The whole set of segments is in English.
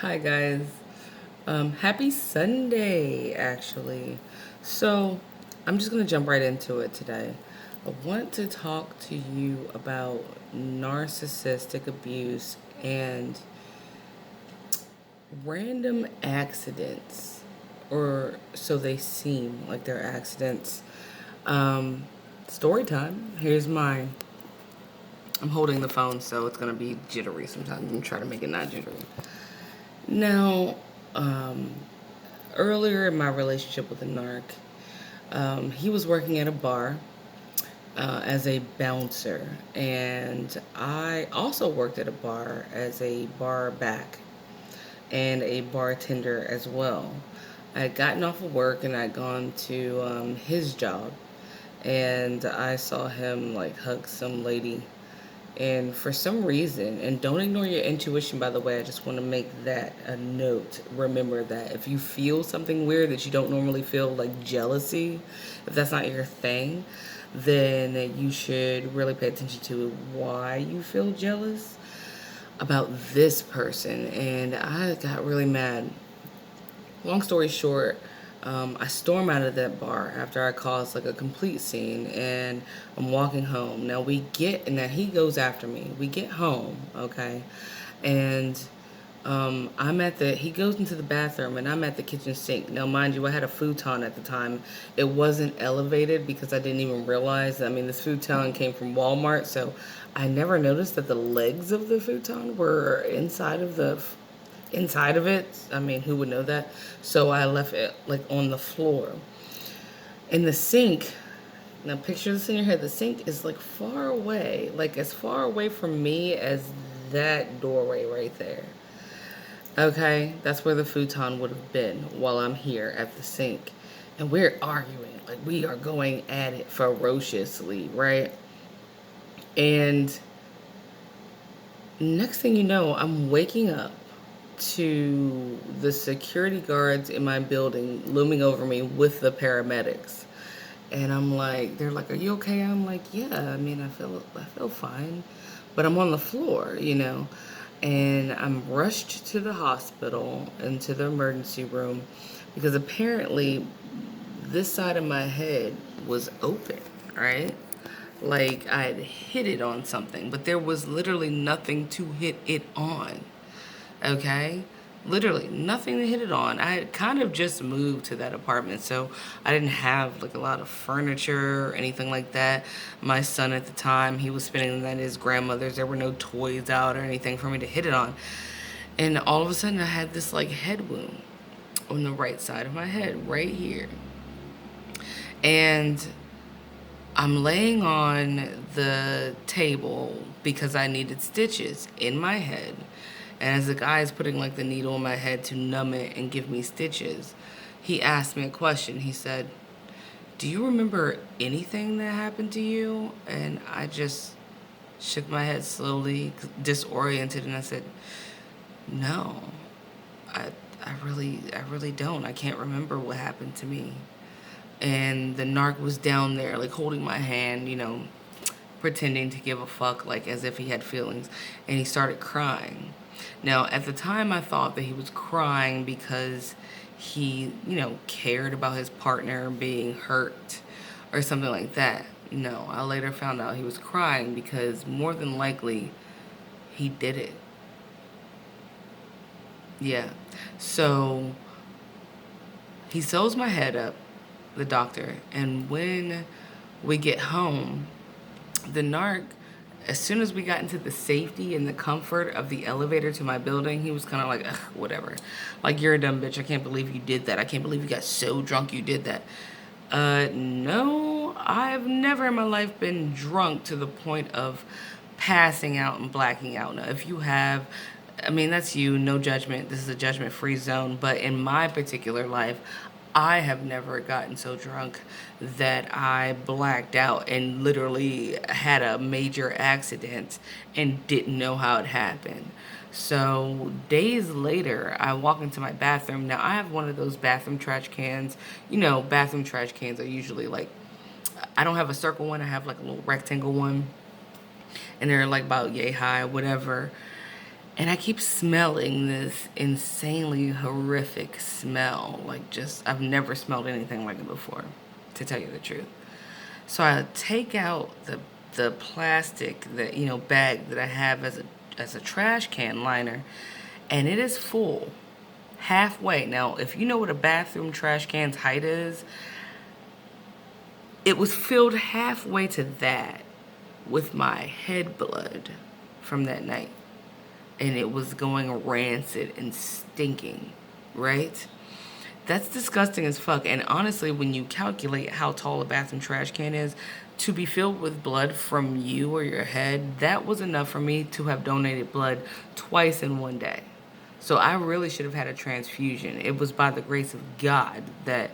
Hi guys. Happy Sunday, actually. So, I'm just going to jump right into it today. I want to talk to you about narcissistic abuse and random accidents, or so they seem like they're accidents. Um, Story time. Here's mine. I'm holding the phone, so it's going to be jittery sometimes. I'm trying to make it not jittery. Now, um, earlier in my relationship with a narc, he was working at a bar as a bouncer, and I also worked at a bar as a bar back and a bartender as well. I had gotten off of work and I'd gone to his job, and I saw him like hug some lady. And for some reason, and don't ignore your intuition, by the way, I just want to make that a note. Remember that if you feel something weird that you don't normally feel, like jealousy, if that's not your thing, then you should really pay attention to why you feel jealous about this person. And I got really mad. Long story short, I storm out of that bar after I cause like a complete scene, and I'm walking home. Now he goes after me. We get home, okay, and he goes into the bathroom, and I'm at the kitchen sink. Now, mind you, I had a futon at the time. It wasn't elevated because I didn't even realize. I mean, this futon came from Walmart, so I never noticed that the legs of the futon were inside of it. I mean, who would know that? So I left it like on the floor. In the sink, now picture this in your head. The sink is like far away, like as far away from me as that doorway right there. Okay, that's where the futon would have been while I'm here at the sink. And we're arguing, like we are going at it ferociously, right? And next thing you know, I'm waking up to the security guards in my building looming over me with the paramedics. And I'm like, they're like, "Are you okay?" I'm like, "Yeah, I mean, I feel fine." But I'm on the floor, and I'm rushed to the hospital and to the emergency room because apparently this side of my head was open, right? Like I had hit it on something, but there was literally nothing to hit it on. Okay? Literally nothing to hit it on. I had kind of just moved to that apartment, so I didn't have like a lot of furniture or anything like that. My son at the time, he was spending the night at his grandmother's. There were no toys out or anything for me to hit it on. And all of a sudden, I had this like head wound on the right side of my head, right here. And I'm laying on the table because I needed stitches in my head. And as the guy is putting like the needle in my head to numb it and give me stitches, he asked me a question. He said, "Do you remember anything that happened to you?" And I just shook my head slowly, disoriented, and I said, "No, I, I really don't. I can't remember what happened to me." And the narc was down there, like holding my hand, pretending to give a fuck, like as if he had feelings, and he started crying. Now, at the time, I thought that he was crying because he, cared about his partner being hurt or something like that. No, I later found out he was crying because more than likely he did it. Yeah. So he sews my head up, the doctor, and when we get home, the narc, as soon as we got into the safety and the comfort of the elevator to my building, he was kind of like, "Ugh, whatever. Like, you're a dumb bitch. I can't believe you did that. I can't believe you got so drunk you did that." No, I've never in my life been drunk to the point of passing out and blacking out. Now, if you have, I mean, that's you, no judgment. This is a judgment free zone. But in my particular life, I have never gotten so drunk that I blacked out and literally had a major accident and didn't know how it happened. So days later, I walk into my bathroom. Now, I have one of those bathroom trash cans. Bathroom trash cans are usually like, I don't have a circle one, I have like a little rectangle one. And they're like about yay high, whatever. And I keep smelling this insanely horrific smell. Like, just, I've never smelled anything like it before, to tell you the truth. So I take out the plastic that, bag that I have as a trash can liner, and it is full halfway. Now, if you know what a bathroom trash can's height is, it was filled halfway to that with my head blood from that night. And it was going rancid and stinking, right? That's disgusting as fuck. And honestly, when you calculate how tall a bathroom trash can is, to be filled with blood from you or your head, that was enough for me to have donated blood twice in one day. So I really should have had a transfusion. It was by the grace of God that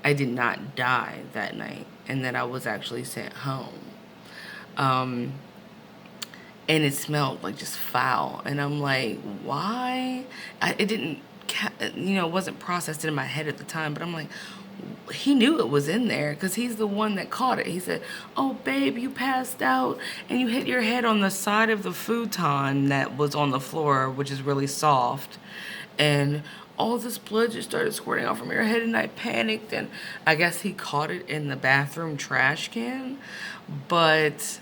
I did not die that night and that I was actually sent home. Um, and it smelled like just foul. And I'm like, why? It didn't, it wasn't processed in my head at the time, but I'm like, he knew it was in there because he's the one that caught it. He said, "Oh, babe, you passed out and you hit your head on the side of the futon that was on the floor, which is really soft. And all this blood just started squirting out from your head, and I panicked." And I guess he caught it in the bathroom trash can. But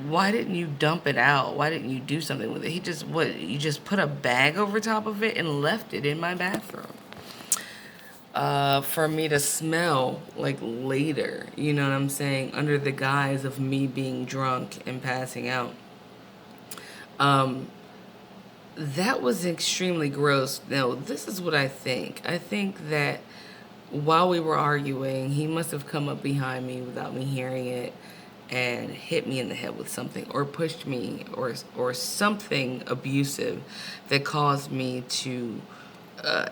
why didn't you dump it out? Why didn't you do something with it? You just put a bag over top of it and left it in my bathroom. For me to smell like later, you know what I'm saying, under the guise of me being drunk and passing out. That was extremely gross. Now, this is what I think. I think that while we were arguing, he must have come up behind me without me hearing it and hit me in the head with something, or pushed me, or something abusive that caused me to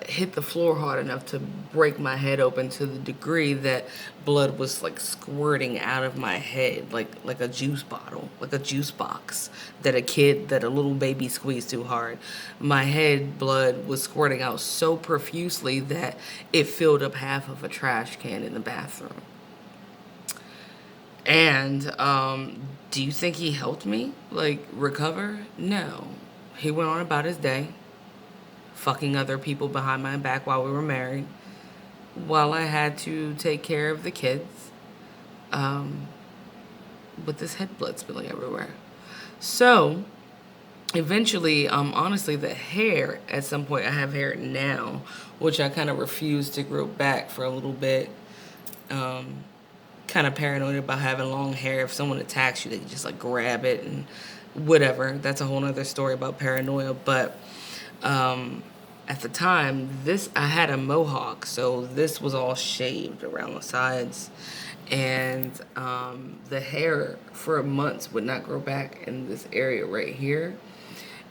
hit the floor hard enough to break my head open, to the degree that blood was like squirting out of my head, like a juice bottle, like a juice box that a little baby squeezed too hard. My head blood was squirting out so profusely that it filled up half of a trash can in the bathroom. And do you think he helped me like recover? No. He went on about his day, fucking other people behind my back while we were married, while I had to take care of the kids, with this head blood spilling everywhere. So eventually, honestly, the hair, at some point, I have hair now, which I kind of refused to grow back for a little bit. Kind of paranoid about having long hair. If someone attacks you, they can just like grab it and whatever. That's a whole other story about paranoia. But at the time, I had a mohawk, so this was all shaved around the sides, and the hair for months would not grow back in this area right here.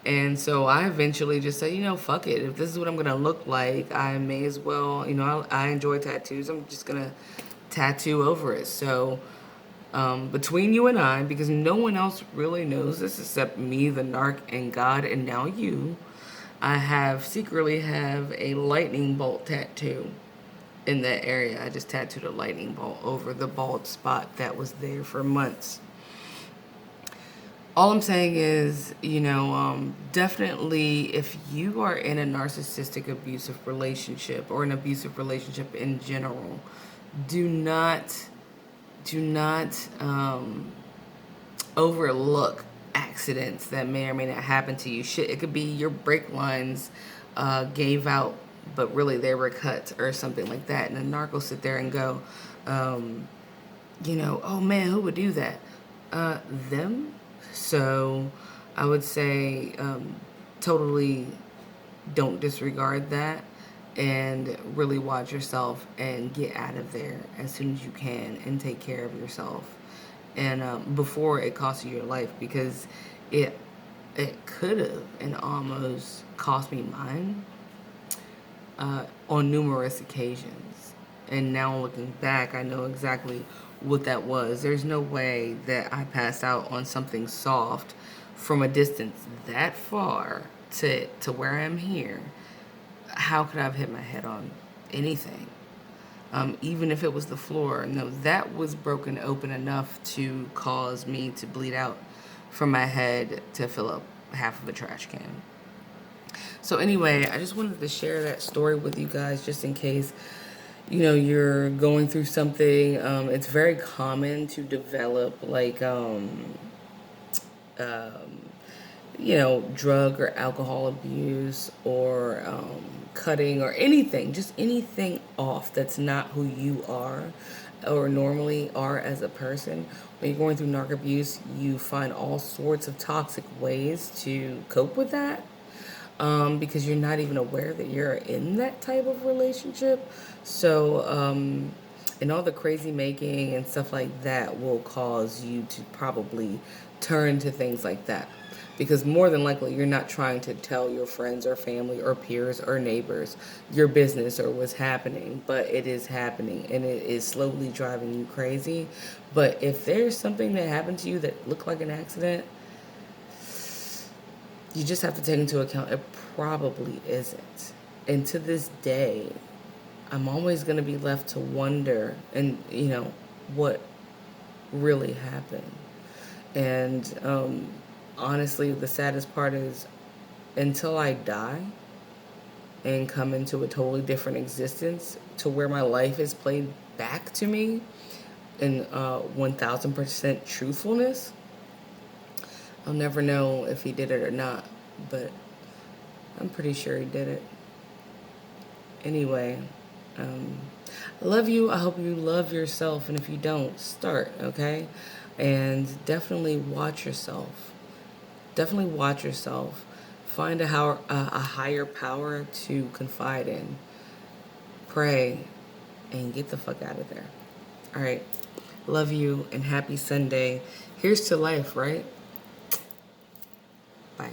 And so I eventually just said, fuck it. If this is what I'm gonna look like, I may as well. I enjoy tattoos. I'm just gonna tattoo over it. So between you and I, because no one else really knows this except me, the narc, and God, and now you, I secretly have a lightning bolt tattoo in that area. I just tattooed a lightning bolt over the bald spot that was there for months. All I'm saying is, definitely if you are in a narcissistic abusive relationship, or an abusive relationship in general, do not overlook accidents that may or may not happen to you. Shit, it could be your brake lines gave out, but really they were cut or something like that. And the narc will sit there and go, oh man, who would do that? Them. So I would say totally don't disregard that, and really watch yourself and get out of there as soon as you can and take care of yourself. And before it costs you your life, because it could have and almost cost me mine on numerous occasions. And now looking back, I know exactly what that was. There's no way that I passed out on something soft from a distance that far to where I am here. How could I have hit my head on anything? Even if it was the floor. No, that was broken open enough to cause me to bleed out from my head to fill up half of a trash can. So anyway, I just wanted to share that story with you guys just in case, you're going through something. It's very common to develop like, drug or alcohol abuse or cutting or anything, just anything off that's not who you are or normally are as a person. When you're going through narc abuse, you find all sorts of toxic ways to cope with that, because you're not even aware that you're in that type of relationship. So, and all the crazy making and stuff like that will cause you to probably turn to things like that. Because more than likely, you're not trying to tell your friends or family or peers or neighbors your business or what's happening, but it is happening and it is slowly driving you crazy. But if there's something that happened to you that looked like an accident, you just have to take into account it probably isn't. And to this day, I'm always going to be left to wonder what really happened. And honestly, the saddest part is until I die and come into a totally different existence to where my life is played back to me in 1000% truthfulness, I'll never know if he did it or not, but I'm pretty sure he did it. Anyway, I love you. I hope you love yourself, and if you don't, start, okay? And definitely watch yourself. Definitely watch yourself. Find a higher power to confide in. Pray, and get the fuck out of there. All right. Love you, and happy Sunday. Here's to life, right? Bye.